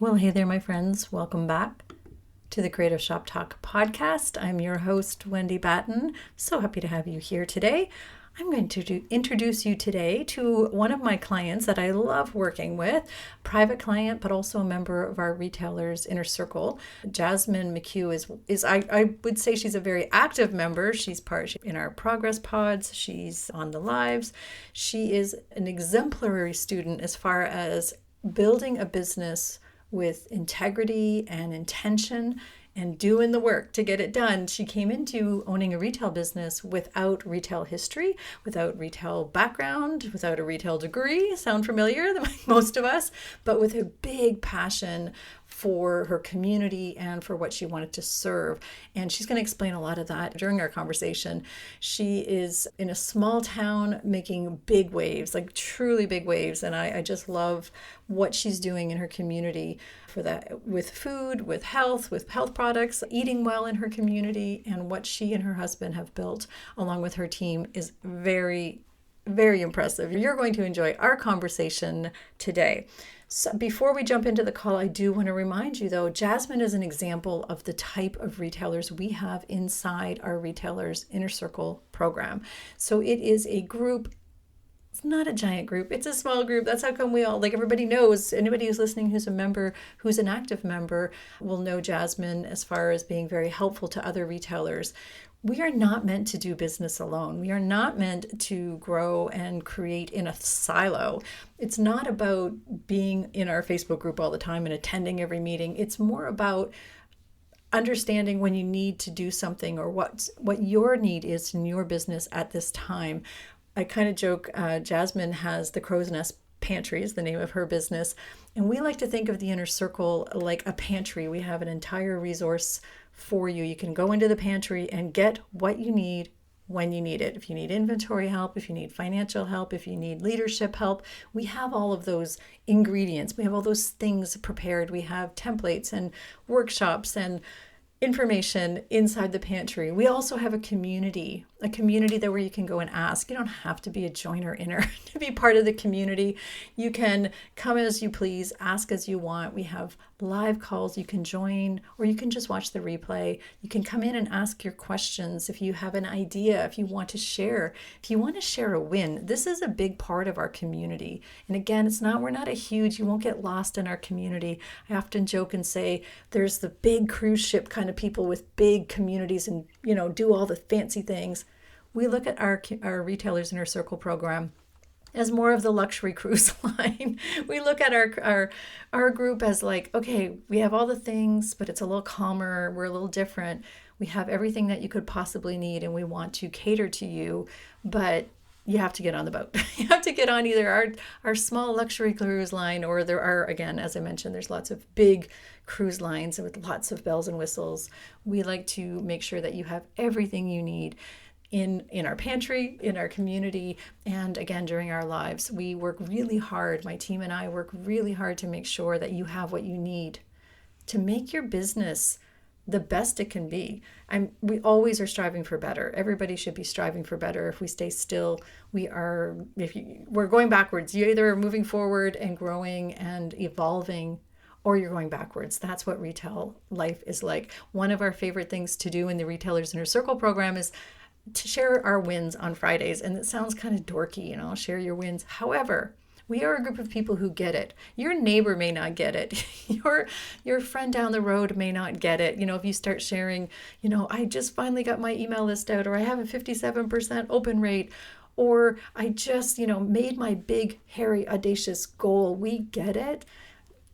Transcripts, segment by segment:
Well, hey there, my friends. Welcome back to the Creative Shop Talk podcast. I'm your host, Wendy Batten. So happy to have you here today. I'm going to introduce you today to one of my clients that I love working with, private client, but also a member of our retailers inner circle. Jasmine McCue is I would say she's a very active member. She's part in our progress pods. She's on the lives. She is an exemplary student as far as building a business with integrity and intention and doing the work to get it done. She came into owning a retail business without retail history, without retail background, without a retail degree. Sound familiar? Most of us, but with a big passion for her community and for what she wanted to serve. And she's going to explain a lot of that during our conversation. She is in a small town making big waves, like truly big waves. And I just love what she's doing in her community for that, with food, with health products, eating well in her community, and what she and her husband have built along with her team is very, very impressive. You're going to enjoy our conversation today. So before we jump into the call, I do want to remind you though, Jasmine is an example of the type of retailers we have inside our Retailers Inner Circle program. So it is a group. It's not a giant group. It's a small group. That's how come we all, like everybody knows, anybody who's listening who's a member, who's an active member will know Jasmine as far as being very helpful to other retailers. We are not meant to do business alone. We are not meant to grow and create in a silo. It's not about being in our Facebook group all the time and attending every meeting. It's more about understanding when you need to do something or what your need is in your business at this time. I kind of joke, Jasmine has the Crow's Nest Pantry is the name of her business. And we like to think of the inner circle like a pantry. We have an entire resource for you. You can go into the pantry and get what you need when you need it. If you need inventory help, if you need financial help, if you need leadership help, we have all of those ingredients. We have all those things prepared. We have templates and workshops and information inside the pantry. We also have a community that where you can go and ask. You don't have to be a joiner inner to be part of the community. You can come as you please, ask as you want. We have live calls you can join, or you can just watch the replay. You can come in and ask your questions if you have an idea, if you want to share a win. This is a big part of our community. And again, we're not a huge, you won't get lost in our community. I often joke and say there's the big cruise ship kind of people with big communities and, do all the fancy things. We look at our Retailers Inner Circle program as more of the luxury cruise line. We look at our group as like, okay, we have all the things, but it's a little calmer. We're a little different. We have everything that you could possibly need, and we want to cater to you, but you have to get on the boat. You have to get on either our small luxury cruise line, or there are, again, as I mentioned, there's lots of big cruise lines with lots of bells and whistles. We like to make sure that you have everything you need in our pantry, in our community, and again, during our lives. We work really hard, my team and I work really hard to make sure that you have what you need to make your business the best it can be. We always are striving for better. Everybody should be striving for better. If we stay still, we're going backwards. You either are moving forward and growing and evolving, or you're going backwards. That's what retail life is like. One of our favorite things to do in the Retailers Inner Circle program is to share our wins on Fridays. And it sounds kind of dorky, share your wins. However, we are a group of people who get it. Your neighbor may not get it. Your friend down the road may not get it. If you start sharing, I just finally got my email list out, or I have a 57% open rate, or I just, made my big, hairy, audacious goal. We get it.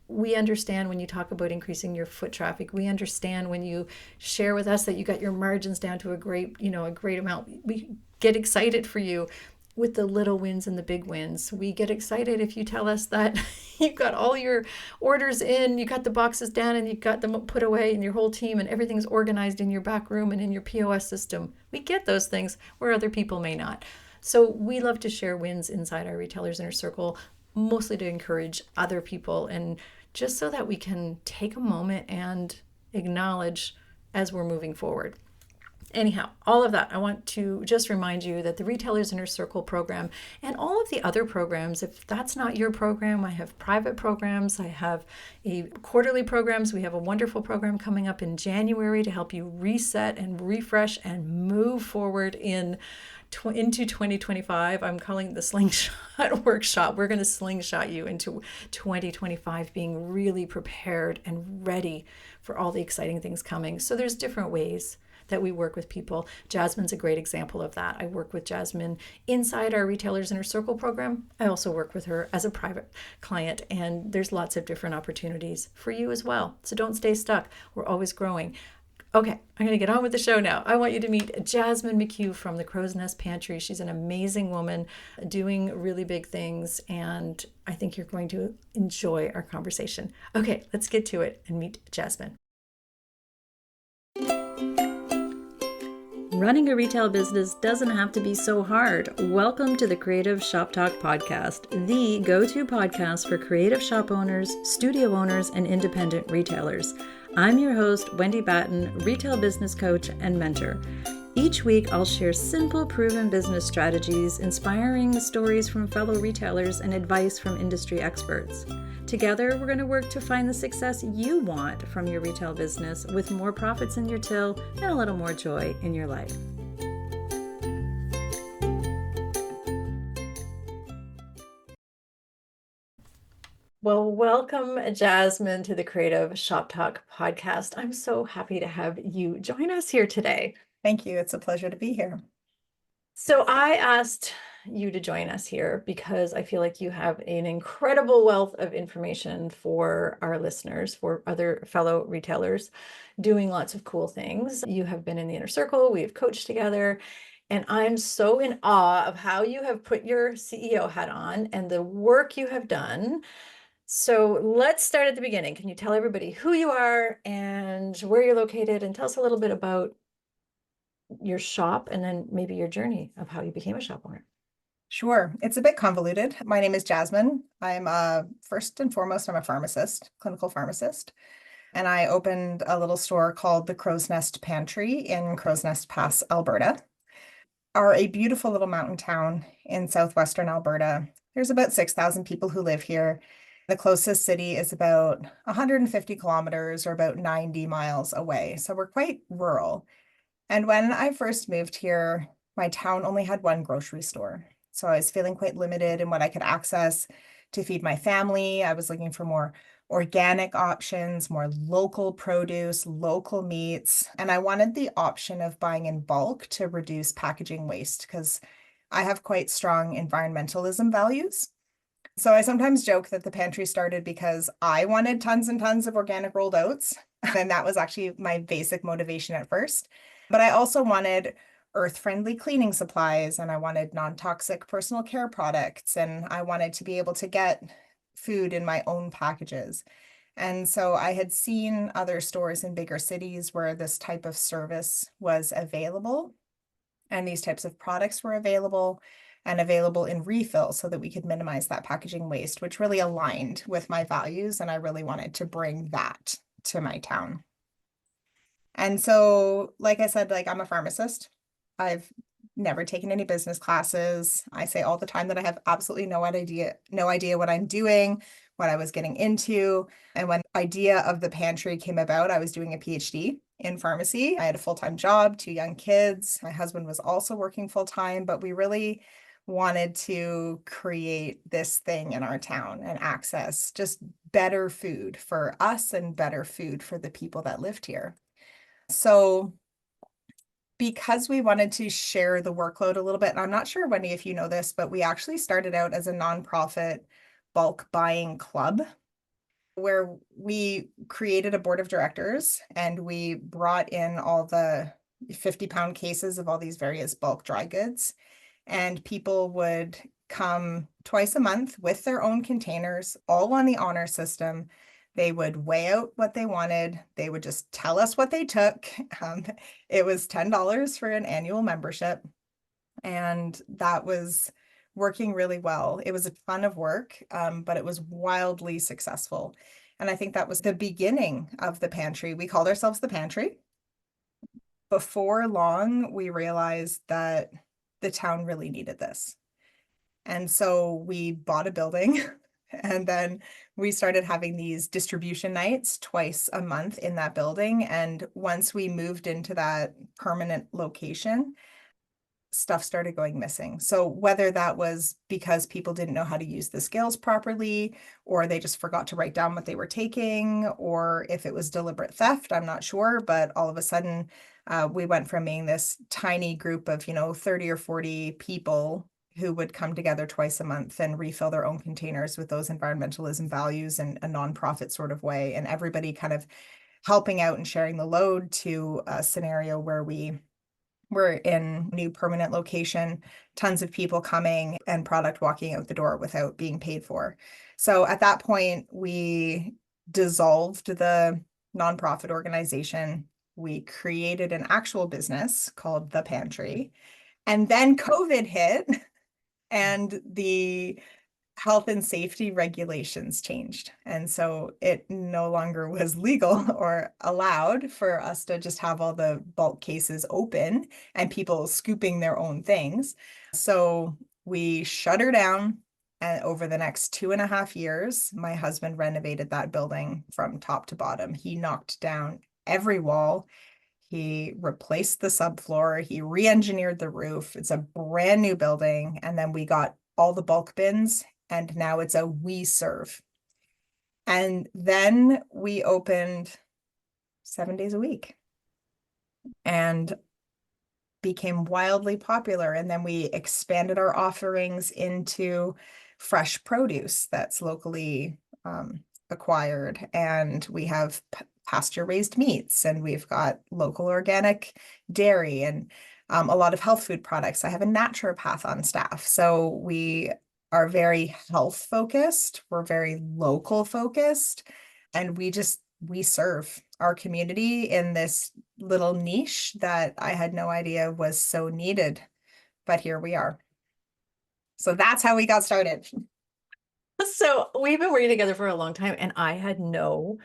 We understand when you talk about increasing your foot traffic. We understand when you share with us that you got your margins down to a great amount. We get excited for you with the little wins and the big wins. We get excited if you tell us that you've got all your orders in, you got the boxes down and you got them put away, and your whole team and everything's organized in your back room and in your POS system. We get those things where other people may not. So we love to share wins inside our Retailers Inner Circle, mostly to encourage other people, and just so that we can take a moment and acknowledge as we're moving forward. Anyhow, all of that, I want to just remind you that the Retailers Inner Circle program and all of the other programs, if that's not your program, I have private programs, I have a quarterly programs. We have a wonderful program coming up in January to help you reset and refresh and move forward into 2025. I'm calling it the slingshot workshop. We're going to slingshot you into 2025 being really prepared and ready for all the exciting things coming. So there's different ways that we work with people. Jasmine's a great example of that. I work with Jasmine inside our Retailers Inner Circle program. I also work with her as a private client, and there's lots of different opportunities for you as well. So don't stay stuck. We're always growing. Okay, I'm going to get on with the show now. I want you to meet Jasmine McCue from the Crow's Nest Pantry. She's an amazing woman doing really big things, and I think you're going to enjoy our conversation. Okay, let's get to it and meet Jasmine. Running a retail business doesn't have to be so hard. Welcome to the Creative Shop Talk podcast, the go-to podcast for creative shop owners, studio owners, and independent retailers. I'm your host, Wendy Batten, retail business coach and mentor. Each week, I'll share simple, proven business strategies, inspiring stories from fellow retailers, and advice from industry experts. Together, we're going to work to find the success you want from your retail business with more profits in your till and a little more joy in your life. Well, welcome, Jasmine, to the Creative Shop Talk podcast. I'm so happy to have you join us here today. Thank you. It's a pleasure to be here. So I asked you to join us here because I feel like you have an incredible wealth of information for our listeners, for other fellow retailers doing lots of cool things. You have been in the inner circle, we've coached together, and I'm so in awe of how you have put your CEO hat on and the work you have done. So let's start at the beginning. Can you tell everybody who you are and where you're located, and tell us a little bit about your shop and then maybe your journey of how you became a shop owner? Sure. It's a bit convoluted. My name is Jasmine. First and foremost, I'm a pharmacist, clinical pharmacist. And I opened a little store called the Crow's Nest Pantry in Crow's Nest Pass, Alberta. Are a beautiful little mountain town in southwestern Alberta. There's about 6,000 people who live here. The closest city is about 150 kilometers or about 90 miles away. So we're quite rural. And when I first moved here, my town only had one grocery store. So I was feeling quite limited in what I could access to feed my family. I was looking for more organic options, more local produce, local meats. And I wanted the option of buying in bulk to reduce packaging waste because I have quite strong environmentalism values. So I sometimes joke that the pantry started because I wanted tons and tons of organic rolled oats. And that was actually my basic motivation at first. But I also wanted earth-friendly cleaning supplies, and I wanted non-toxic personal care products, and I wanted to be able to get food in my own packages. And so I had seen other stores in bigger cities where this type of service was available, and these types of products were available and available in refill so that we could minimize that packaging waste, which really aligned with my values. And I really wanted to bring that to my town. And so, like I said, I'm a pharmacist. I've never taken any business classes. I say all the time that I have absolutely no idea what I'm doing, what I was getting into. And when the idea of the pantry came about, I was doing a PhD in pharmacy. I had a full-time job, 2 young kids. My husband was also working full-time, but we really wanted to create this thing in our town and access just better food for us and better food for the people that lived here. So because we wanted to share the workload a little bit, and I'm not sure, Wendy, if you know this, but we actually started out as a nonprofit bulk buying club where we created a board of directors and we brought in all the 50-pound cases of all these various bulk dry goods. And people would come twice a month with their own containers, all on the honor system. They would weigh out what they wanted. They would just tell us what they took. It was $10 for an annual membership. And that was working really well. It was a ton of work, but it was wildly successful. And I think that was the beginning of the pantry. We called ourselves the Pantry. before long, we realized that the town really needed this. And so we bought a building and then we started having these distribution nights twice a month in that building. And once we moved into that permanent location, stuff started going missing. So whether that was because people didn't know how to use the scales properly, or they just forgot to write down what they were taking, or if it was deliberate theft, I'm not sure. But all of a sudden, we went from being this tiny group of, 30 or 40 people who would come together twice a month and refill their own containers with those environmentalism values in a nonprofit sort of way. And everybody kind of helping out and sharing the load, to a scenario where we're in new permanent location, tons of people coming and product walking out the door without being paid for. So at that point, we dissolved the nonprofit organization. We created an actual business called the Pantry. And then COVID hit and the health and safety regulations changed. And so it no longer was legal or allowed for us to just have all the bulk cases open and people scooping their own things. So we shut her down. And over the next 2.5 years, my husband renovated that building from top to bottom. He knocked down every wall. He replaced the subfloor. He re-engineered the roof. It's a brand new building. And then we got all the bulk bins, and now it's a we serve. And then we opened 7 days a week and became wildly popular. And then we expanded our offerings into fresh produce that's locally acquired. And we have pasture raised meats, and we've got local organic dairy and a lot of health food products. I have a naturopath on staff. So we are very health focused. We're very local focused. And we serve our community in this little niche that I had no idea was so needed. But here we are. So that's how we got started. So we've been working together for a long time, and I had no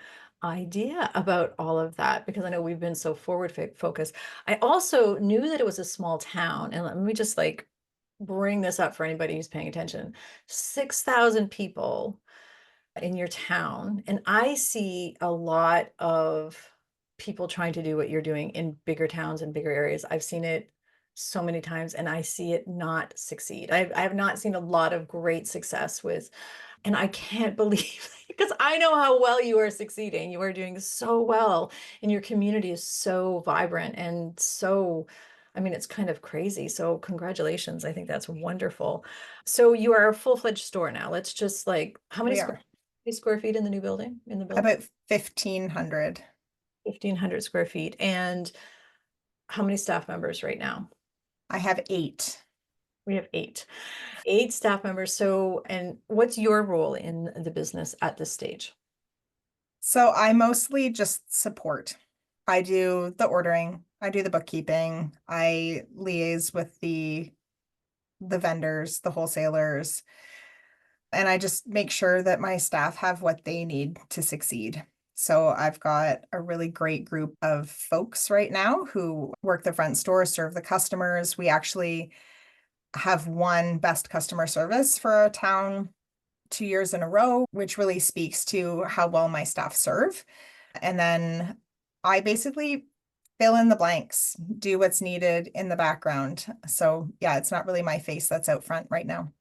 idea about all of that because I know we've been so forward focused. I also knew that it was a small town, and let me just like bring this up for anybody who's paying attention. 6,000 people in your town, and I see a lot of people trying to do what you're doing in bigger towns and bigger areas. I've seen it so many times, and I see it not succeed. I have not seen a lot of great success with, and I can't believe because I know how well you are succeeding. You are doing so well, and your community is so vibrant and so, I mean, it's kind of crazy. So congratulations. I think that's wonderful. So you are a full-fledged store now. Let's just like, how many We are square feet in the new building, in the building? about 1,500. 1,500 square feet. And how many staff members right now? I have 8. We have eight staff members. So, and what's your role in the business at this stage? So I mostly just support. I do the ordering, I do the bookkeeping, I liaise with the vendors, the wholesalers, and I just make sure that my staff have what they need to succeed. So I've got a really great group of folks right now who work the front store, serve the customers. We actually have won best customer service for our town 2 years in a row, which really speaks to how well my staff serve. And then I basically fill in the blanks, do what's needed in the background. So yeah, it's not really my face that's out front right now.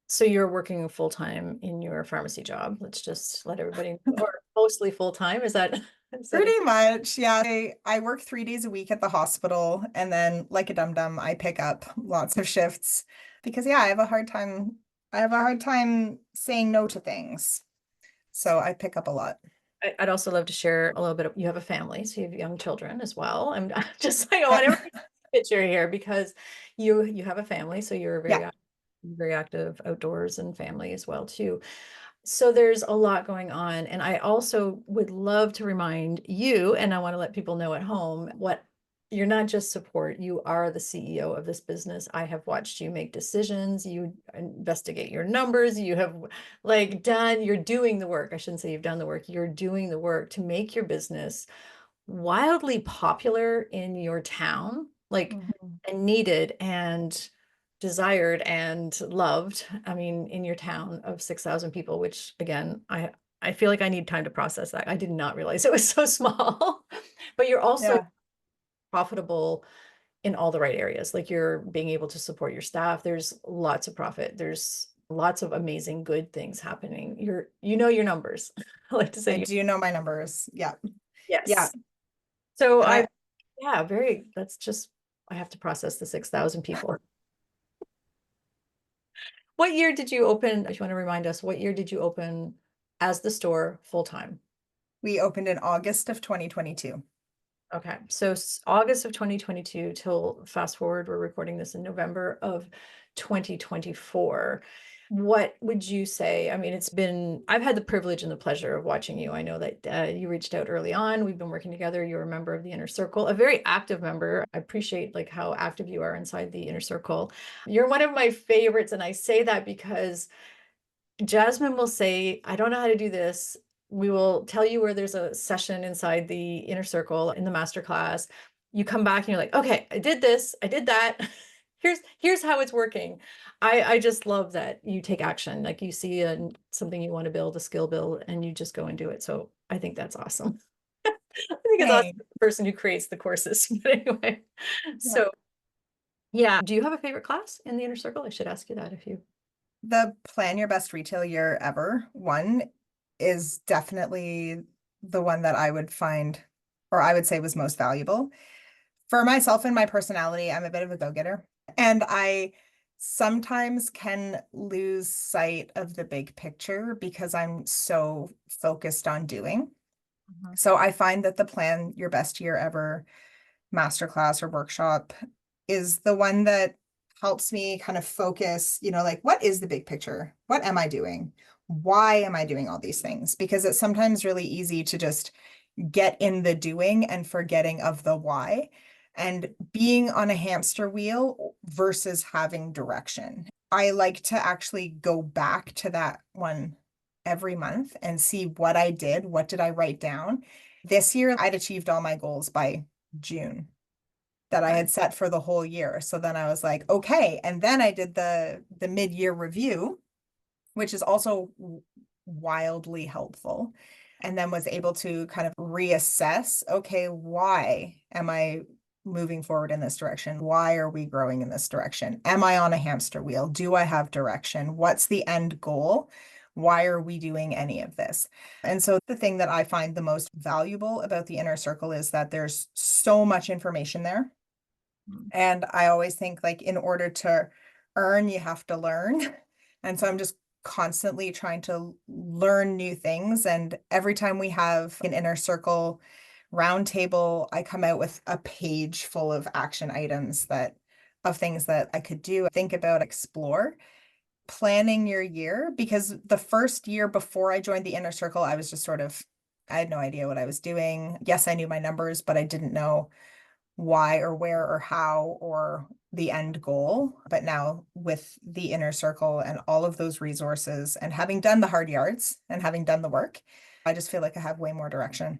So you're working full time in your pharmacy job. Let's just let everybody know, or mostly full time. Is that, Pretty much, yeah. I work 3 days a week at the hospital, and then like a dum-dum, I pick up lots of shifts because yeah, I have a hard time saying no to things. So I pick up a lot. I'd also love to share a little bit of, you have a family, so you have young children as well. I'm just like, I want Yep. every picture here because you have a family, so you're Yeah. very active outdoors and family as well too. So there's a lot going on. And I also would love to remind you, and I want to let people know at home, what you're not just support, you are the CEO of this business. I have watched you make decisions, you investigate your numbers, you have like you're doing the work. I shouldn't say you've done the work, you're doing the work to make your business wildly popular in your town, like, Mhm. and needed and desired and loved. I mean, in your town of 6,000 people, which again, I feel like I need time to process that. I did not realize it was so small. But you're also Yeah. profitable in all the right areas. Like you're being able to support your staff. There's lots of profit. There's lots of amazing good things happening. You know your numbers. I like to I say do know my numbers. Yeah. Yeah. yes. So And I I yeah, that's just I have to process the 6,000 people. What year did you open, if you want to remind us, what year did you open as the store full time? we opened in August of 2022. Okay, so August of 2022 till fast forward, we're recording this in November of 2024. What would you say? I mean, I've had the privilege and the pleasure of watching you. I know that you reached out early on. We've been working together. You're a member of the inner circle, a very active member. I appreciate like how active you are inside the inner circle. You're one of my favorites. And I say that because Jasmine will say, I don't know how to do this. We will tell you where there's a session inside the inner circle in the master class. You come back and you're like, okay, I did this, I did that. Here's how it's working. I just love that you take action. Like you see something you want to build, a skill build, and you just go and do it. So I think that's awesome. I think it's awesome Hey. the person who creates the courses. But anyway, Yeah. so yeah. Do you have a favorite class in the inner circle? I should ask you that if you The Plan Your Best Retail Year Ever one is definitely the one that I would find, or I would say was most valuable. For myself and my personality, I'm a bit of a go-getter. And I sometimes can lose sight of the big picture because I'm so focused on doing. Mhm. So I find that the Plan Your Best Year Ever masterclass or workshop is the one that helps me kind of focus, like what is the big picture? What am I doing? Why am I doing all these things? Because it's sometimes really easy to just get in the doing and forgetting of the why and being on a hamster wheel versus having direction. I like to actually go back to that one every month and see what I did, what did I write down. This year, I'd achieved all my goals by June that I Right. had set for the whole year. So then I was like, okay. And then I did the mid-year review, which is also wildly helpful. And then was able to kind of reassess, okay, why am I moving forward in this direction? Why are we growing in this direction? Am I on a hamster wheel? Do I have direction? What's the end goal? Why are we doing any of this? And so the thing that I find the most valuable about the inner circle is that there's so much information there. Mm. And I always think like in order to earn, you have to learn. And so I'm just constantly trying to learn new things. And every time we have an inner circle roundtable, I come out with a page full of action items of things that I could do, think about, explore. Planning your year, because the first year before I joined the inner circle, I was just I had no idea what I was doing. Yes, I knew my numbers, but I didn't know why or where or how or the end goal. But now with the inner circle and all of those resources and having done the hard yards and having done the work, I just feel like I have way more direction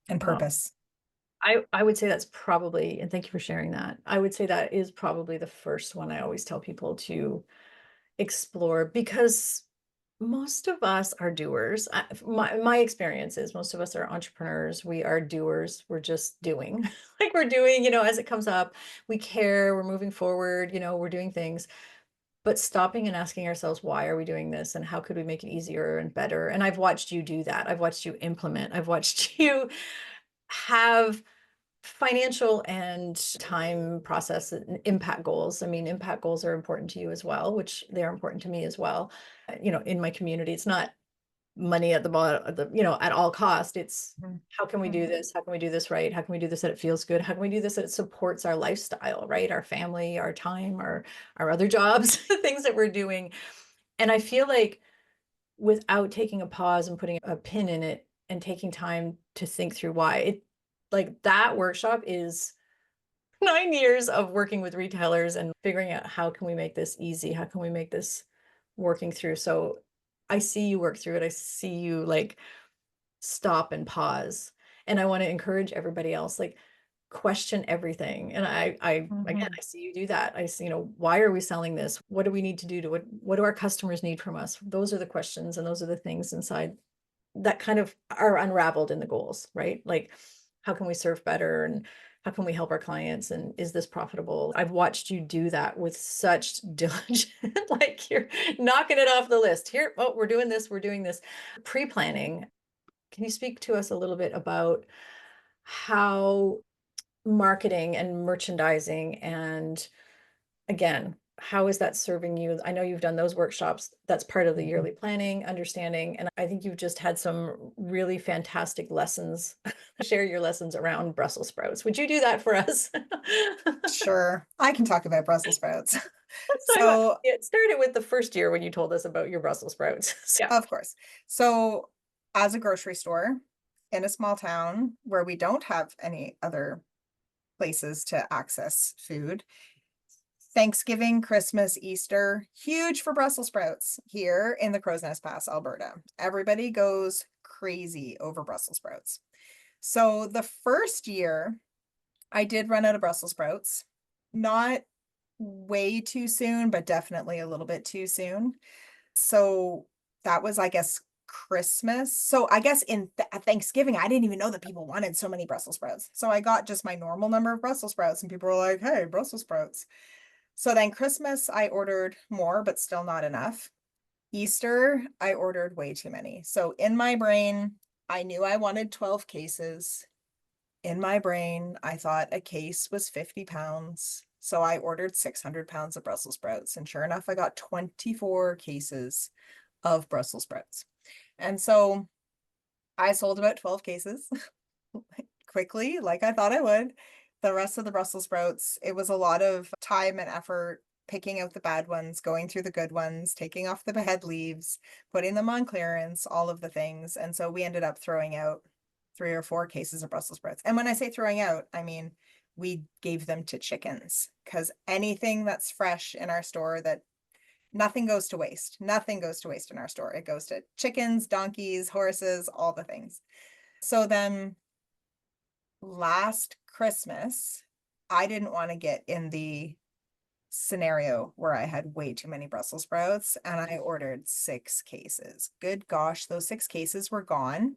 and Wow. purpose. I would say that's probably, and thank you for sharing that. I would say that is probably the first one I always tell people to explore because most of us are doers. My experience is most of us are entrepreneurs. We are doers. We're just doing like we're doing, as it comes up. We care, we're moving forward, we're doing things, but stopping and asking ourselves, why are we doing this? And how could we make it easier and better? And I've watched you do that. I've watched you implement. I've watched you have financial and time process and impact goals. I mean, impact goals are important to you as well, which they're important to me as well. In my community, it's not money at the bottom, at all cost. It's Mhm. how can we do this? How can we do this right? How can we do this that it feels good? How can we do this that it supports our lifestyle, right? Our family, our time, our other jobs, the things that we're doing. And I feel like without taking a pause and putting a pin in it and taking time to think through why it like that workshop is 9 years of working with retailers and figuring out how can we make this easy? How can we make this working through? So I see you work through it. I see you like stop and pause. And I want to encourage everybody else, like, question everything. And again, Mhm. I see you do that. I see, why are we selling this? What do we need to do to what do our customers need from us? Those are the questions, and those are the things inside that kind of are unraveled in the goals, right? Like, how can we serve better, and how can we help our clients, and is this profitable? I've watched you do that with such diligence. Like, you're knocking it off the list. Here, oh, we're doing this, we're doing this. Pre-planning. Can you speak to us a little bit about how marketing and merchandising, and again, how is that serving you? I know you've done those workshops. That's part of the yearly planning, understanding. And I think you've just had some really fantastic lessons. Share your lessons around Brussels sprouts. Would you do that for us? Sure, I can talk about Brussels sprouts. Let's talk about So, it. Started with the first year when you told us about your Brussels sprouts. Yeah. of course. So, as a grocery store in a small town where we don't have any other places to access food, Thanksgiving, Christmas, Easter, huge for Brussels sprouts here in the Crow's Nest Pass, Alberta. Everybody goes crazy over Brussels sprouts. So the first year, I did run out of Brussels sprouts. Not way too soon, but definitely a little bit too soon. So that was, I guess, Christmas. So I guess in at Thanksgiving, I didn't even know that people wanted so many Brussels sprouts. So I got just my normal number of Brussels sprouts, and people were like, "Hey, Brussels sprouts." So then Christmas, I ordered more, but still not enough. Easter, I ordered way too many. So in my brain, I knew I wanted 12 cases. In my brain, I thought a case was 50 pounds. So I ordered 600 pounds of Brussels sprouts. And sure enough, I got 24 cases of Brussels sprouts. And so I sold about 12 cases quickly, like I thought I would. The rest of the Brussels sprouts, it was a lot of time and effort picking out the bad ones, going through the good ones, taking off the head leaves, putting them on clearance, all of the things. And so we ended up throwing out 3 or 4 cases of Brussels sprouts. And when I say throwing out, I mean we gave them to chickens, because anything that's fresh in our store, that nothing goes to waste. Nothing goes to waste in our store. It goes to chickens, donkeys, horses, all the things. So then last Christmas, I didn't want to get in the scenario where I had way too many Brussels sprouts, and I ordered 6 cases. Good gosh, those 6 cases were gone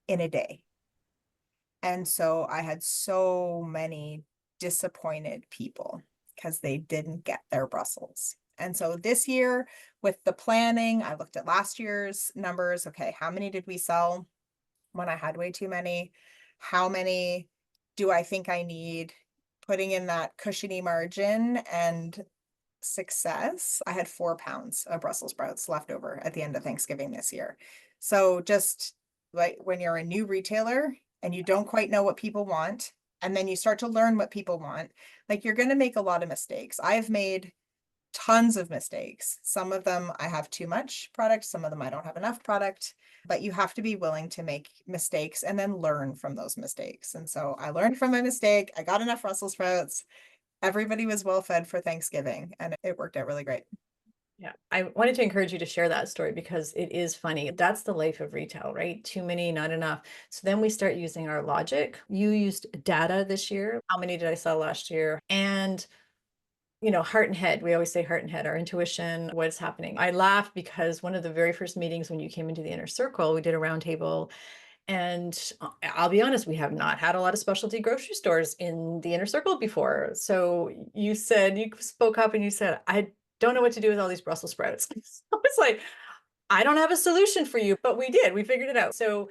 in a day. And so I had so many disappointed people because they didn't get their Brussels. And so this year, with the planning, I looked at last year's numbers. Okay, how many did we sell when I had way too many? How many do I think I need? Putting in that cushiony margin and success, I had 4 pounds of Brussels sprouts left over at the end of Thanksgiving this year. So just like when you're a new retailer and you don't quite know what people want, and then you start to learn what people want, like you're going to make a lot of mistakes. I've made tons of mistakes. Some of them I have too much product, some of them I don't have enough product, but you have to be willing to make mistakes and then learn from those mistakes. And so I learned from my mistake. I got enough Brussels sprouts. Everybody was well fed for Thanksgiving, and it worked out really great. Yeah, I wanted to encourage you to share that story because it is funny. That's the life of retail, right? Too many, not enough. So then we start using our logic. You used data this year. How many did I sell last year? And heart and head. We always say heart and head, our intuition, what's happening. I laugh because one of the very first meetings when you came into the inner circle, we did a roundtable. And I'll be honest, we have not had a lot of specialty grocery stores in the inner circle before. So you spoke up and you said, I don't know what to do with all these Brussels sprouts. So it's like, I don't have a solution for you, but we did. We figured it out. So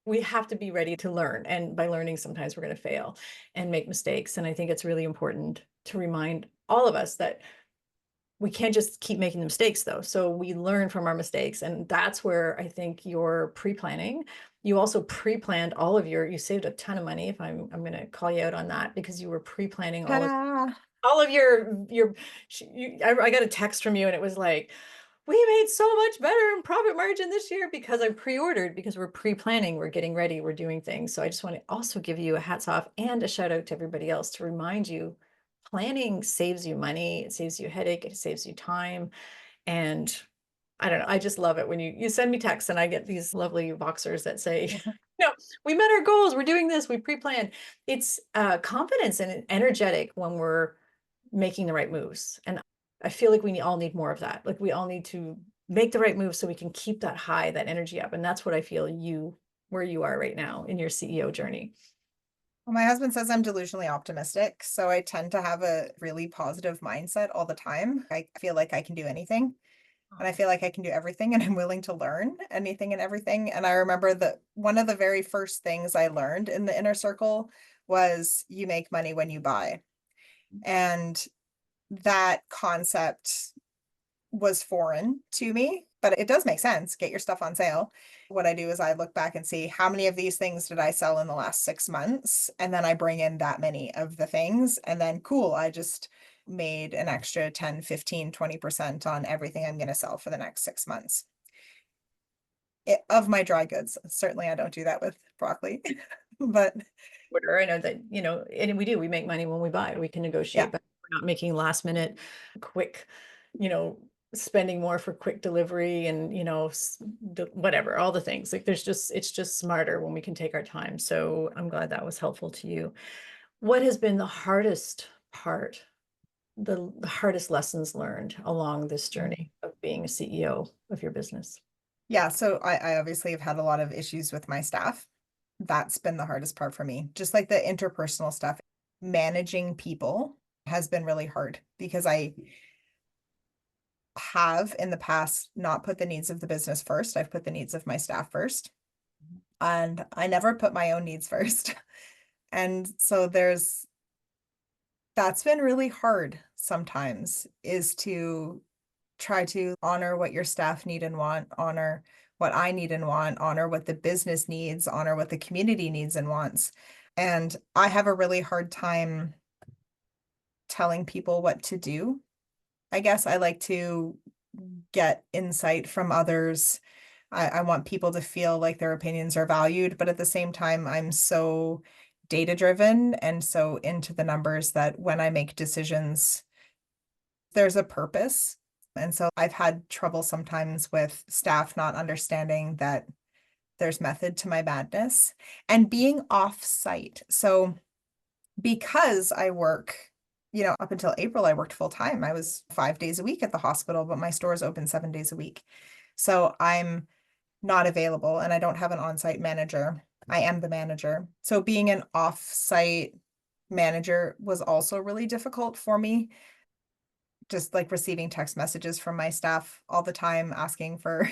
we have to be ready to learn. And by learning, sometimes we're going to fail and make mistakes. And I think it's really important to remind all of us that we can't just keep making the mistakes though. So we learn from our mistakes. And that's where I think your pre-planning, you also pre-planned you saved a ton of money. If I'm going to call you out on that, because you were pre-planning Ta-da! all of I got a text from you and it was like, we made so much better in profit margin this year because I pre-ordered, because we're pre-planning, we're getting ready, we're doing things. So I just want to also give you a hats off and a shout out to everybody else to remind you, planning saves you money, it saves you a headache, it saves you time. And I don't know, I just love it when you send me texts and I get these lovely boxers that say No, we met our goals. We're doing this. We pre-planned. It's confidence and energetic when we're making the right moves. And I feel like we all need more of that. Like we all need to make the right move so we can keep that high, that energy up. And that's what I feel where you are right now in your CEO journey. Well, my husband says I'm delusionally optimistic, so I tend to have a really positive mindset all the time. I feel like I can do anything, and I feel like I can do everything, and I'm willing to learn anything and everything. And I remember that one of the very first things I learned in the inner circle was you make money when you buy. And that concept was foreign to me, but it does make sense. Get your stuff on sale. What I do is I look back and see how many of these things did I sell in the last 6 months? And then I bring in that many of the things. And then cool, I just made an extra 10, 15, 20% on everything I'm going to sell for the next 6 months. Of my dry goods. Certainly I don't do that with broccoli, but Order. I know that, and we make money when we buy. We can negotiate, yeah. but we're not making last minute, quick, you know, spending more for quick delivery and, whatever, all the things. Like it's just smarter when we can take our time. So I'm glad that was helpful to you. What has been the hardest part, the hardest lessons learned along this journey of being a CEO of your business? Yeah, so I obviously have had a lot of issues with my staff. That's been the hardest part for me. Just like the interpersonal stuff, managing people has been really hard because I have in the past not put the needs of the business first. I've put the needs of my staff first. And I never put my own needs first. And so that's been really hard sometimes, is to try to honor what your staff need and want, honor what I need and want, honor what the business needs, honor what the community needs and wants. And I have a really hard time telling people what to do. I guess I like to get insight from others. I want people to feel like their opinions are valued, but at the same time, I'm so data driven and so into the numbers that when I make decisions, there's a purpose. And so I've had trouble sometimes with staff not understanding that there's method to my madness and being off site. So because I work, up until April, I worked full time. I was 5 days a week at the hospital, but my store is open 7 days a week. So I'm not available and I don't have an on-site manager. I am the manager. So being an off-site manager was also really difficult for me. Just like receiving text messages from my staff all the time asking for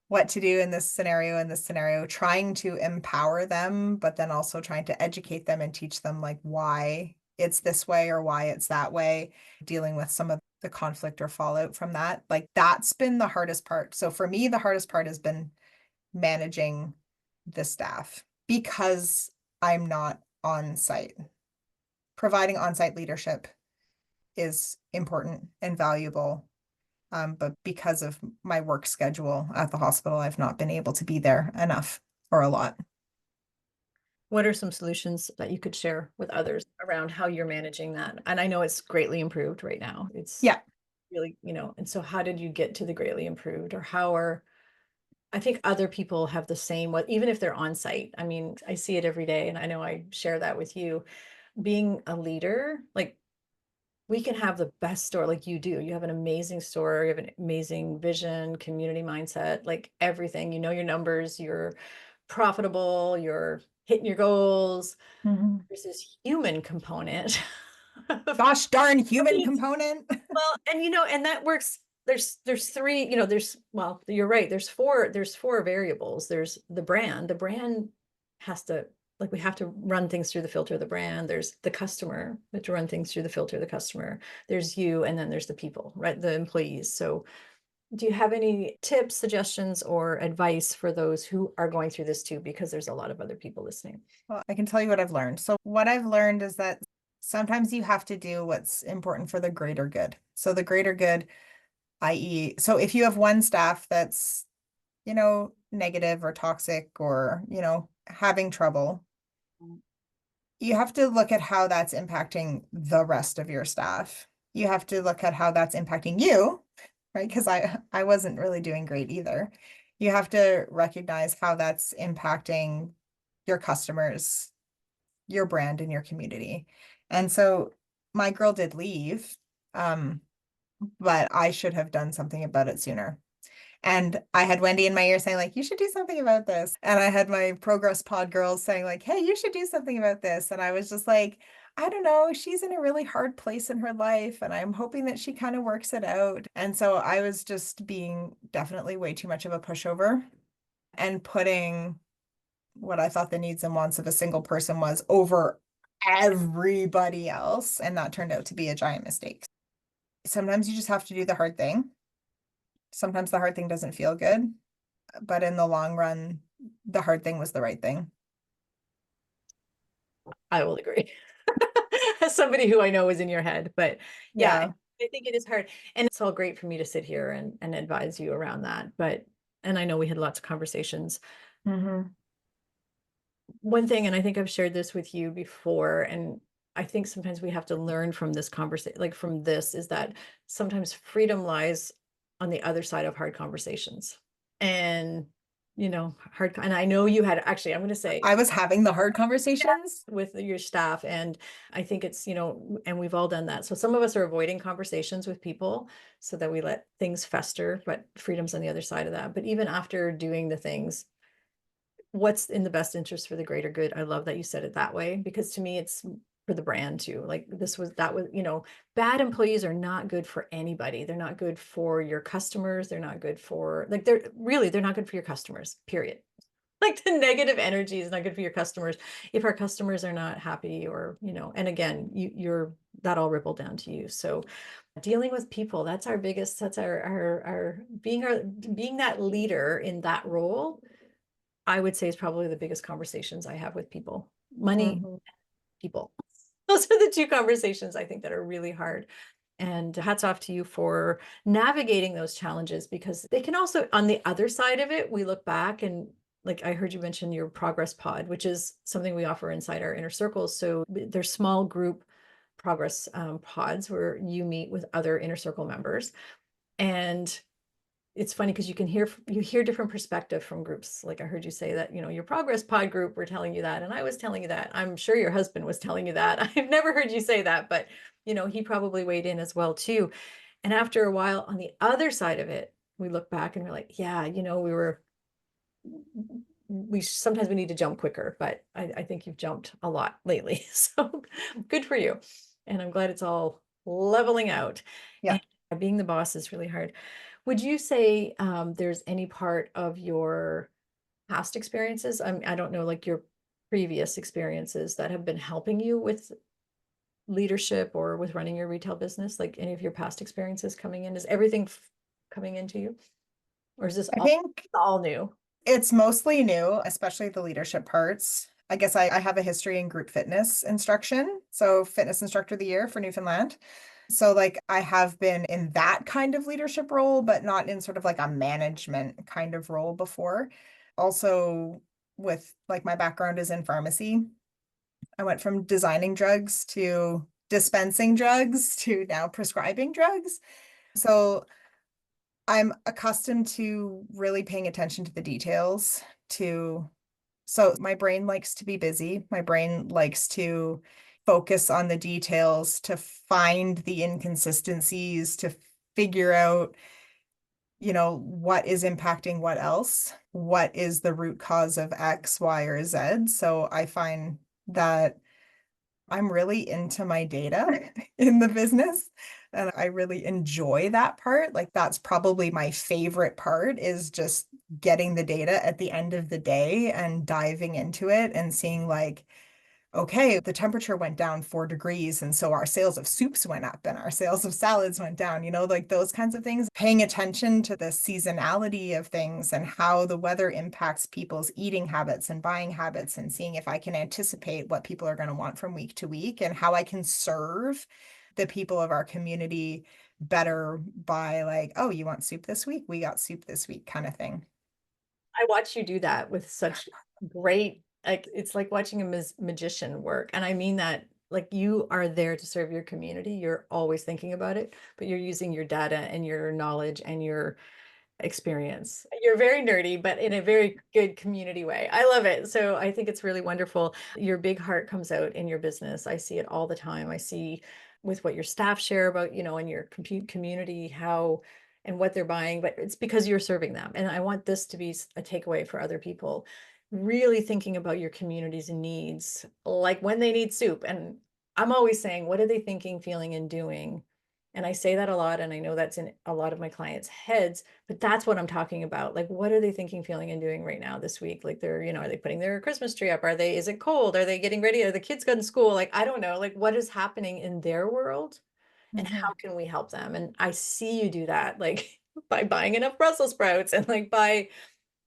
what to do in this scenario, trying to empower them, but then also trying to educate them and teach them like why it's this way or why it's that way, dealing with some of the conflict or fallout from that. Like that's been the hardest part. So for me, the hardest part has been managing the staff because I'm not on site. Providing on-site leadership is important and valuable. But because of my work schedule at the hospital, I've not been able to be there enough or a lot. What are some solutions that you could share with others around how you're managing that? And I know it's greatly improved right now. It's Yeah. really, and so how did you get to the greatly improved, or how are, I think other people have the same, what, even if they're on site. I mean, I see it every day and I know I share that with you. Being a leader, like we can have the best store like you do. You have an amazing store, you have an amazing vision, community mindset, like everything. You know your numbers, you're profitable, you're hitting your goals. Mhm. There's this human component. Gosh darn human component. Well, and that works. There's three, well, you're right. There's four variables. There's the brand. The brand has to, like, we have to run things through the filter of the brand. There's the customer, we have to run things through the filter of the customer. There's you, and then there's the people, right? The employees. So do you have any tips, suggestions, or advice for those who are going through this too? Because there's a lot of other people listening. Well, I can tell you what I've learned. So what I've learned is that sometimes you have to do what's important for the greater good. So the greater good, i.e., so if you have one staff that's, negative or toxic or, having trouble, you have to look at how that's impacting the rest of your staff. You have to look at how that's impacting you, right? Because I wasn't really doing great either. You have to recognize how that's impacting your customers, your brand, and your community. And so my girl did leave, but I should have done something about it sooner. And I had Wendy in my ear saying, like, you should do something about this. And I had my Progress Pod girls saying, like, hey, you should do something about this. And I was just like, I don't know, she's in a really hard place in her life, and I'm hoping that she kind of works it out. And so I was just being definitely way too much of a pushover and putting what I thought the needs and wants of a single person was over everybody else. And that turned out to be a giant mistake. Sometimes you just have to do the hard thing. Sometimes the hard thing doesn't feel good, but in the long run, the hard thing was the right thing. I will agree. As somebody who I know is in your head, but yeah, Yeah. I think it is hard. And it's all great for me to sit here and advise you around that. But, and I know we had lots of conversations. Mm-hmm. One thing, and I think I've shared this with you before, and I think sometimes we have to learn from this conversation, like from this, is that sometimes freedom lies on the other side of hard conversations. And, hard, and I know you had actually, I'm going to say, I was having the hard conversations. with your staff, and I think it's, and we've all done that. So some of us are avoiding conversations with people so that we let things fester, but freedom's on the other side of that. But even after doing the things, what's in the best interest for the greater good? I love that you said it that way, because to me it's for the brand too. Like that was, bad employees are not good for anybody. They're not good for your customers. They're not good for, like, they're not good for your customers, period. Like, the negative energy is not good for your customers if our customers are not happy, or, and again, you're that all ripple down to you. So dealing with people, that's our biggest, that's our being that leader in that role, I would say, is probably the biggest conversations I have with people. Money, Mm-hmm. people. Those are the two conversations I think that are really hard. And hats off to you for navigating those challenges, because they can also, on the other side of it, we look back and, like, I heard you mention your progress pod, which is something we offer inside our inner circles. So there's small group progress pods where you meet with other inner circle members. And it's funny because you hear different perspective from groups. Like, I heard you say that, your progress pod group were telling you that, and I was telling you that. I'm sure your husband was telling you that. I've never heard you say that, but he probably weighed in as well too. And after a while, on the other side of it, we look back and we're like, yeah, we sometimes we need to jump quicker, but I think you've jumped a lot lately. So good for you. And I'm glad it's all leveling out. Yeah. And being the boss is really hard. Would you say there's any part of your past experiences, I don't know, like your previous experiences, that have been helping you with leadership or with running your retail business? Like, any of your past experiences coming in, is everything coming into you? Or is this I think all new? it's mostly new, especially the leadership parts. I guess I have a history in group fitness instruction. So, fitness instructor of the year for Newfoundland. So, like, I have been in that kind of leadership role, but not in sort of like a management kind of role before. Also, with like my background is in pharmacy. I went from designing drugs to dispensing drugs to now prescribing drugs. So, I'm accustomed to really paying attention to the details, so my brain likes to be busy. My brain likes to focus on the details, to find the inconsistencies, to figure out, what is impacting what else, what is the root cause of X, Y, or Z. So I find that I'm really into my data in the business, and I really enjoy that part. Like, that's probably my favorite part, is just getting the data at the end of the day and diving into it and seeing, like, okay, the temperature went down 4 degrees. And so our sales of soups went up and our sales of salads went down, like those kinds of things. Paying attention to the seasonality of things and how the weather impacts people's eating habits and buying habits, and seeing if I can anticipate what people are going to want from week to week and how I can serve the people of our community better by, like, oh, you want soup this week? We got soup this week, kind of thing. I watch you do that with such great, like, it's like watching a magician work. And I mean that, like, you are there to serve your community. You're always thinking about it, but you're using your data and your knowledge and your experience. You're very nerdy, but in a very good community way. I love it. So I think it's really wonderful. Your big heart comes out in your business. I see it all the time. I see with what your staff share about, in your community, how and what they're buying, but it's because you're serving them. And I want this to be a takeaway for other people. Really thinking about your community's needs, like when they need soup. And I'm always saying, what are they thinking, feeling, and doing? And I say that a lot, and I know that's in a lot of my clients' heads, but that's what I'm talking about. Like, what are they thinking, feeling, and doing right now this week? Like are they putting their Christmas tree up? Is it cold? Are they getting ready? Are the kids going to school? Like, I don't know, like what is happening in their world and how can we help them? And I see you do that, like by buying enough Brussels sprouts and like by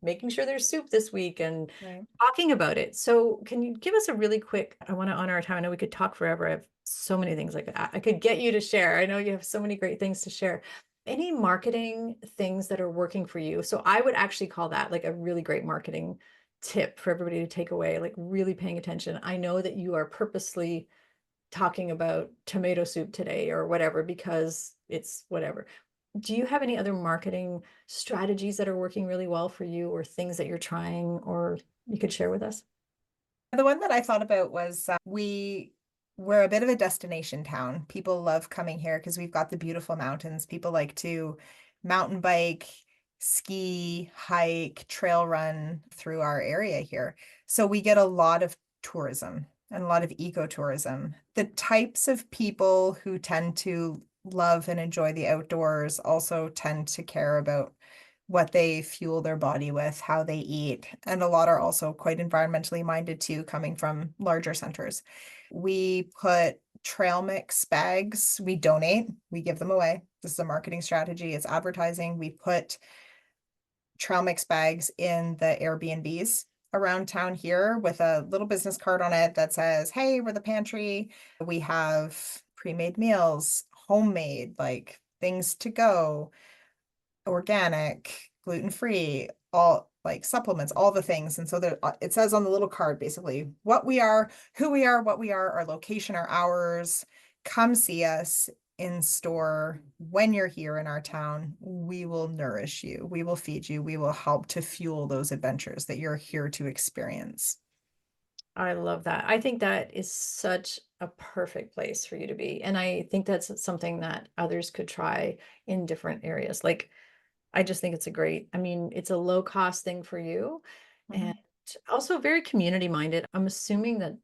making sure there's soup this week and Right. talking about it. So can you give us a really quick, I want to honor our time. I know we could talk forever. I have so many things I could get you to share. I know you have so many great things to share. Any marketing things that are working for you? So I would actually call that like a really great marketing tip for everybody to take away, like really paying attention. I know that you are purposely talking about tomato soup today or whatever because it's whatever. Do you have any other marketing strategies that are working really well for you or things that you're trying or you could share with us? The one that I thought about was we're a bit of a destination town. People love coming here because we've got the beautiful mountains. People like to mountain bike, ski, hike, trail run through our area here. So we get a lot of tourism and a lot of ecotourism. The types of people who tend to love and enjoy the outdoors also tend to care about what they fuel their body with, how they eat. And a lot are also quite environmentally minded too, coming from larger centers. We put trail mix bags, we donate, we give them away. This is a marketing strategy, it's advertising. We put trail mix bags in the Airbnbs around town here with a little business card on it that says, hey, we're the Pantry. We have pre-made meals, homemade, like things to go, organic, gluten-free, all like supplements, all the things. And so there, it says on the little card basically what we are, who we are, what we are, our location, our hours. Come see us in store when you're here in our town. We will nourish you. We will feed you. We will help to fuel those adventures that you're here to experience. I love that. I think that is such a perfect place for you to be. And I think that's something that others could try in different areas. Like, I just think it's it's a low cost thing for you and Mhm. also very community minded. I'm assuming that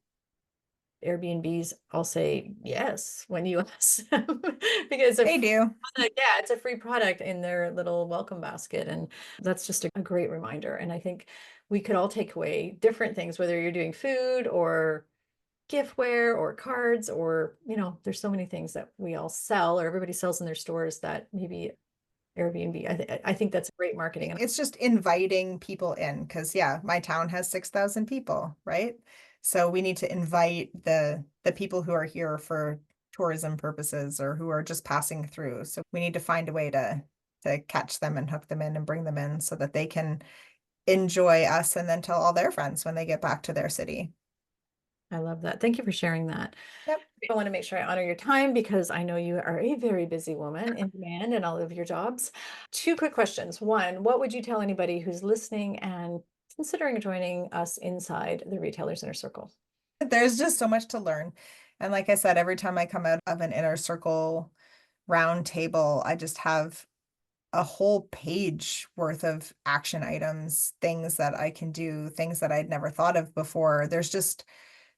Airbnbs, I'll say yes when you ask them because They do. yeah, it's a free product in their little welcome basket. And that's just a great reminder. And I think we could all take away different things, whether you're doing food or giftware or cards, or, there's so many things that we all sell or everybody sells in their stores that maybe Airbnb. I think that's great marketing. And It's just inviting people in because yeah, my town has 6,000 people, right? So we need to invite the people who are here for tourism purposes or who are just passing through. So we need to find a way to catch them and hook them in and bring them in so that they can enjoy us and then tell all their friends when they get back to their city. I love that. Thank you for sharing that. Yep. I want to make sure I honor your time because I know you are a very busy woman in demand in all of your jobs. Two quick questions. One, what would you tell anybody who's listening and considering joining us inside the Retailers Inner Circle? There's just so much to learn. And like I said, every time I come out of an inner circle round table, I just have a whole page worth of action items, things that I can do, things that I'd never thought of before. There's just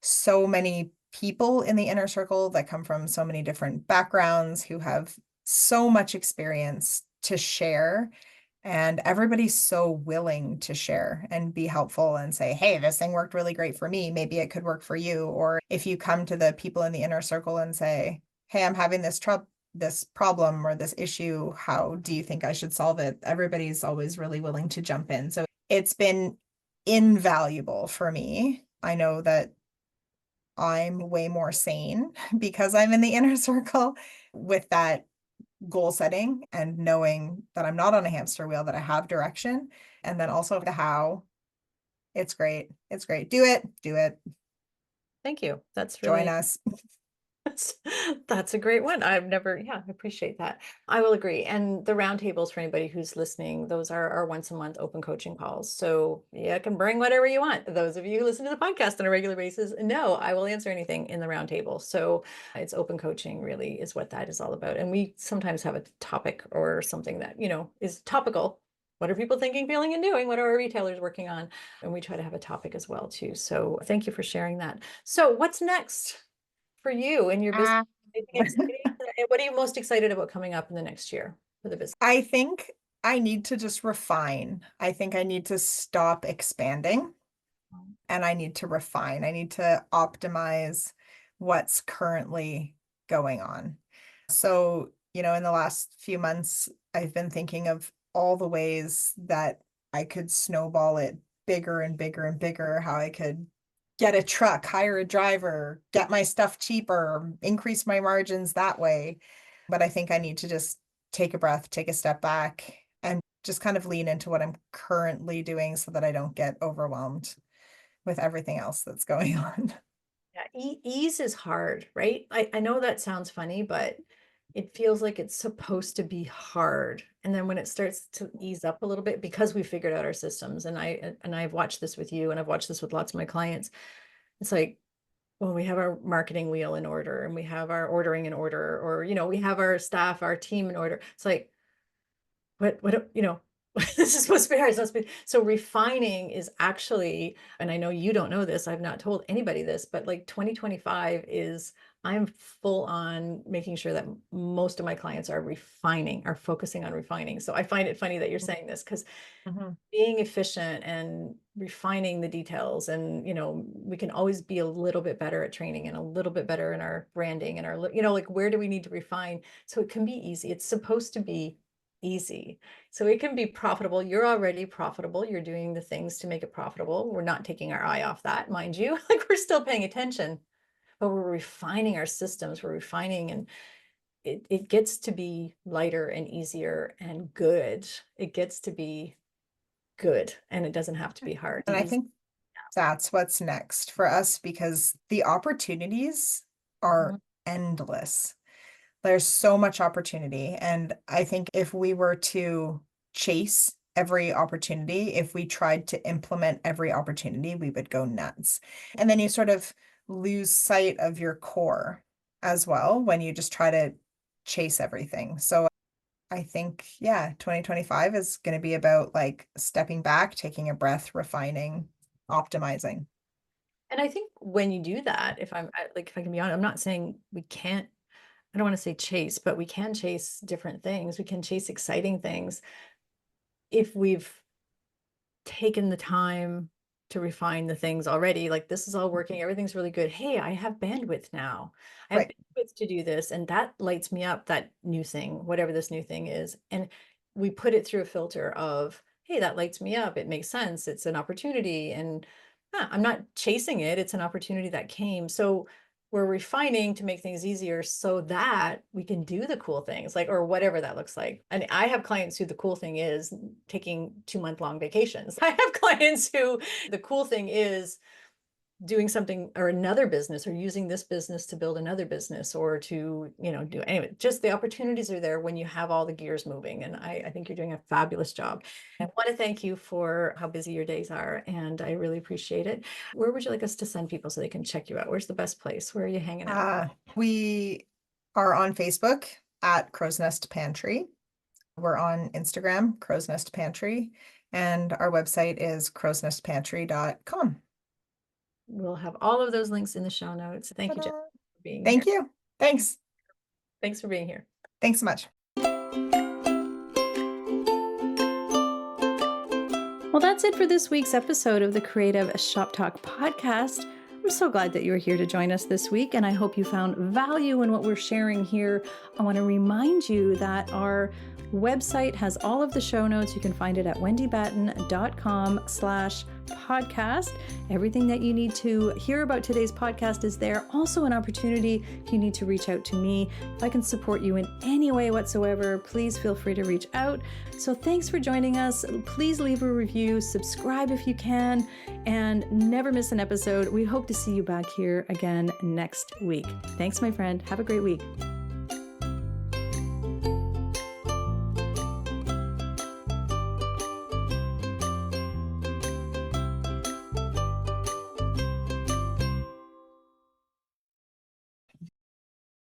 so many people in the inner circle that come from so many different backgrounds who have so much experience to share. And everybody's so willing to share and be helpful and say, hey, this thing worked really great for me. Maybe it could work for you. Or if you come to the people in the inner circle and say, hey, I'm having this problem or this issue, how do you think I should solve it? Everybody's always really willing to jump in. So it's been invaluable for me. I know that I'm way more sane because I'm in the inner circle with that goal setting and knowing that I'm not on a hamster wheel, that I have direction. And then also the how. It's great. It's great. Do it. Do it. Thank you. That's Join really us. That's a great one. I've never, yeah, I appreciate that. I will agree. And the roundtables for anybody who's listening, those are our once a month open coaching calls. So you can bring whatever you want. Those of you who listen to the podcast on a regular basis, no, I will answer anything in the roundtable. So it's open coaching really is what that is all about. And we sometimes have a topic or something that, is topical. What are people thinking, feeling, and doing? What are our retailers working on? And we try to have a topic as well too. So thank you for sharing that. So what's next for you and your business? Ah. Anything exciting? What are you most excited about coming up in the next year for the business? I think I need to just refine. I think I need to stop expanding and I need to refine. I need to optimize what's currently going on. So, in the last few months, I've been thinking of all the ways that I could snowball it bigger and bigger and bigger, how I could get a truck, hire a driver, get my stuff cheaper, increase my margins that way. But I think I need to just take a breath, take a step back, and just kind of lean into what I'm currently doing so that I don't get overwhelmed with everything else that's going on. Yeah, ease is hard, right? I know that sounds funny, but it feels like it's supposed to be hard. And then when it starts to ease up a little bit, because we figured out our systems, and I've watched this with you, and I've watched this with lots of my clients, it's like, well, we have our marketing wheel in order, and we have our ordering in order, or we have our staff, our team in order. It's like, what this is supposed to be hard. It's supposed to be. So refining is actually, and I know you don't know this, I've not told anybody this, but like 2025 is, I'm full on making sure that most of my clients are focusing on refining. So I find it funny that you're saying this, because Mhm. being efficient and refining the details, and we can always be a little bit better at training and a little bit better in our branding and our, like, where do we need to refine? So it can be easy. It's supposed to be easy. So it can be profitable. You're already profitable. You're doing the things to make it profitable. We're not taking our eye off that, mind you. Like, we're still paying attention, but we're refining our systems. We're refining, and it gets to be lighter and easier and good. It gets to be good, and it doesn't have to be hard. And I Easy. think that's what's next for us because the opportunities are Mhm. endless. There's so much opportunity. And I think if we were to chase every opportunity, if we tried to implement every opportunity, we would go nuts. And then you sort of lose sight of your core as well when you just try to chase everything. So I think, yeah, 2025 is going to be about like stepping back, taking a breath, refining, optimizing. And I think when you do that, if I can be honest, I'm not saying we can't, I don't want to say chase, but we can chase different things. We can chase exciting things if we've taken the time to refine the things already. Like, this is all working, everything's really good. Hey, I have bandwidth now. I have Right. bandwidth to do this, and that lights me up, that new thing, whatever this new thing is. And we put it through a filter of, hey, that lights me up. It makes sense. It's an opportunity. And I'm not chasing it. It's an opportunity that came. So we're refining to make things easier so that we can do the cool things, like, or whatever that looks like. And I have clients who the cool thing is taking 2-month long vacations. I have clients who the cool thing is doing something or another business, or using this business to build another business, or to, do anyway. Just the opportunities are there when you have all the gears moving. And I think you're doing a fabulous job. I want to thank you for how busy your days are, and I really appreciate it. Where would you like us to send people so they can check you out? Where's the best place? Where are you hanging out? We are on Facebook at Crow's Nest Pantry. We're on Instagram, Crow's Nest Pantry, and our website is crowsnestpantry.com. We'll have all of those links in the show notes. Thank you, Jen, Ta-da. for being Thank here. you. Thanks. Thanks for being here. Thanks so much. Well, that's it for this week's episode of the Creative Shop Talk podcast. I'm so glad that you were here to join us this week, and I hope you found value in what we're sharing here. I want to remind you that our website has all of the show notes. You can find it at wendybatten.com/podcast. Everything that you need to hear about today's podcast is there. Also an opportunity if you need to reach out to me. If I can support you in any way whatsoever, please feel free to reach out. So thanks for joining us. Please leave a review, subscribe if you can, and never miss an episode. We hope to see you back here again next week. Thanks, my friend. Have a great week.